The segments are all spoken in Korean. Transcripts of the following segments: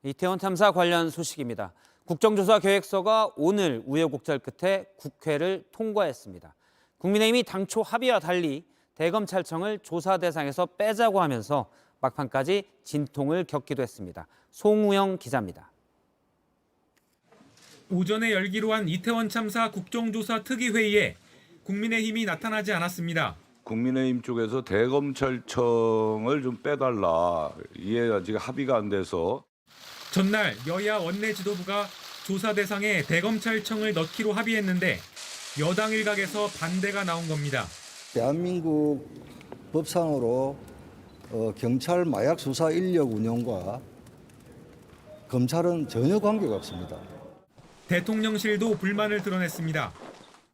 이태원 참사 관련 소식입니다. 국정조사 계획서가 오늘 우여곡절 끝에 국회를 통과했습니다. 국민의힘이 당초 합의와 달리 대검찰청을 조사 대상에서 빼자고 하면서 막판까지 진통을 겪기도 했습니다. 송우영 기자입니다. 오전에 열기로 한 이태원 참사 국정조사 특위회의에 국민의힘이 나타나지 않았습니다. 국민의힘 쪽에서 대검찰청을 좀 빼달라. 이게 아직 합의가 안 돼서. 전날 여야 원내 지도부가 조사 대상에 대검찰청을 넣기로 합의했는데 여당 일각에서 반대가 나온 겁니다. 대한민국 법상으로 경찰 마약 수사 인력 운영과 검찰은 전혀 관계가 없습니다. 대통령실도 불만을 드러냈습니다.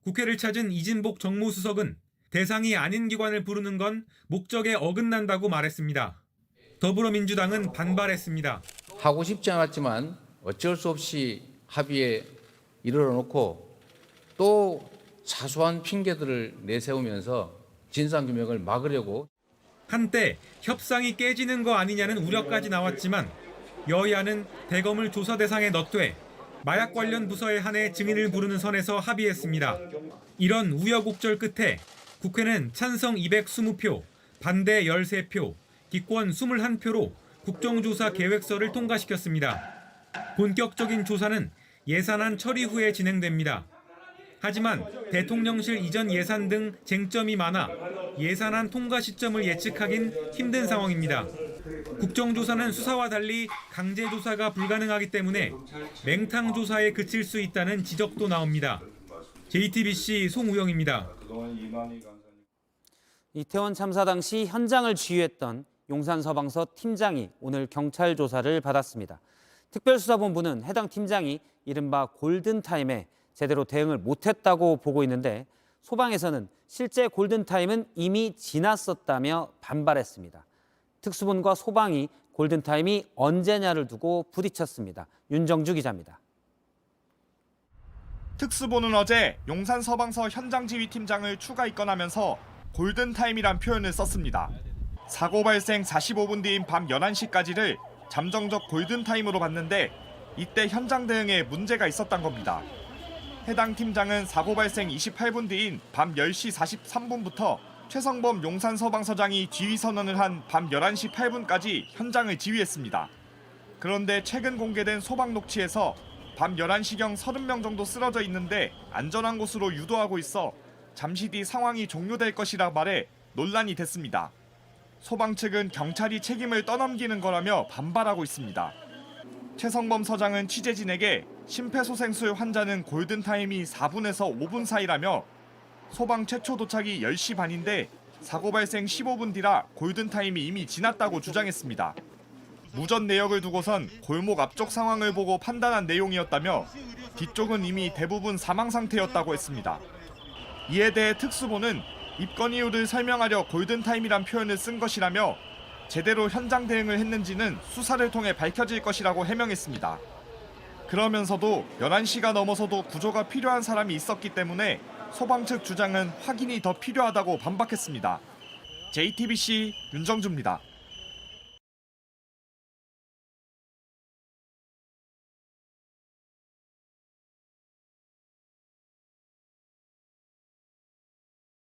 국회를 찾은 이진복 정무수석은 대상이 아닌 기관을 부르는 건 목적에 어긋난다고 말했습니다. 더불어민주당은 반발했습니다. 하고 싶지 않았지만 어쩔 수 없이 합의에 이르러놓고 또 사소한 핑계들을 내세우면서 진상규명을 막으려고. 한때 협상이 깨지는 거 아니냐는 우려까지 나왔지만 여야는 대검을 조사 대상에 넣되 마약 관련 부서에 한해 증인을 부르는 선에서 합의했습니다. 이런 우여곡절 끝에 국회는 찬성 220표, 반대 13표, 기권 21표로 국정조사 계획서를 통과시켰습니다. 본격적인 조사는 예산안 처리 후에 진행됩니다. 하지만 대통령실 이전 예산 등 쟁점이 많아 예산안 통과 시점을 예측하긴 힘든 상황입니다. 국정조사는 수사와 달리 강제조사가 불가능하기 때문에 맹탕조사에 그칠 수 있다는 지적도 나옵니다. JTBC 송우영입니다. 이태원 참사 당시 현장을 지휘했던 용산서방서 팀장이 오늘 경찰 조사를 받았습니다. 특별수사본부는 해당 팀장이 이른바 골든타임에 제대로 대응을 못했다고 보고 있는데 소방에서는 실제 골든타임은 이미 지났었다며 반발했습니다. 특수본과 소방이 골든타임이 언제냐를 두고 부딪혔습니다. 윤정주 기자입니다. 특수본은 어제 용산서방서 현장지휘팀장을 추가 입건하면서 골든타임이란 표현을 썼습니다. 사고 발생 45분 뒤인 밤 11시까지를 잠정적 골든타임으로 봤는데 이때 현장 대응에 문제가 있었던 겁니다. 해당 팀장은 사고 발생 28분 뒤인 밤 10시 43분부터 최성범 용산서방서장이 지휘 선언을 한 밤 11시 8분까지 현장을 지휘했습니다. 그런데 최근 공개된 소방 녹취에서 밤 11시경 30명 정도 쓰러져 있는데 안전한 곳으로 유도하고 있어 잠시 뒤 상황이 종료될 것이라 말해 논란이 됐습니다. 소방 측은 경찰이 책임을 떠넘기는 거라며 반발하고 있습니다. 최성범 서장은 취재진에게 심폐소생술 환자는 골든타임이 4분에서 5분 사이라며 소방 최초 도착이 10시 반인데 사고 발생 15분 뒤라 골든타임이 이미 지났다고 주장했습니다. 무전 내역을 두고선 골목 앞쪽 상황을 보고 판단한 내용이었다며 뒤쪽은 이미 대부분 사망 상태였다고 했습니다. 이에 대해 특수본은 입건 이유를 설명하려 골든타임이란 표현을 쓴 것이라며 제대로 현장 대응을 했는지는 수사를 통해 밝혀질 것이라고 해명했습니다. 그러면서도 11시가 넘어서도 구조가 필요한 사람이 있었기 때문에 소방 측 주장은 확인이 더 필요하다고 반박했습니다. JTBC 윤정주입니다.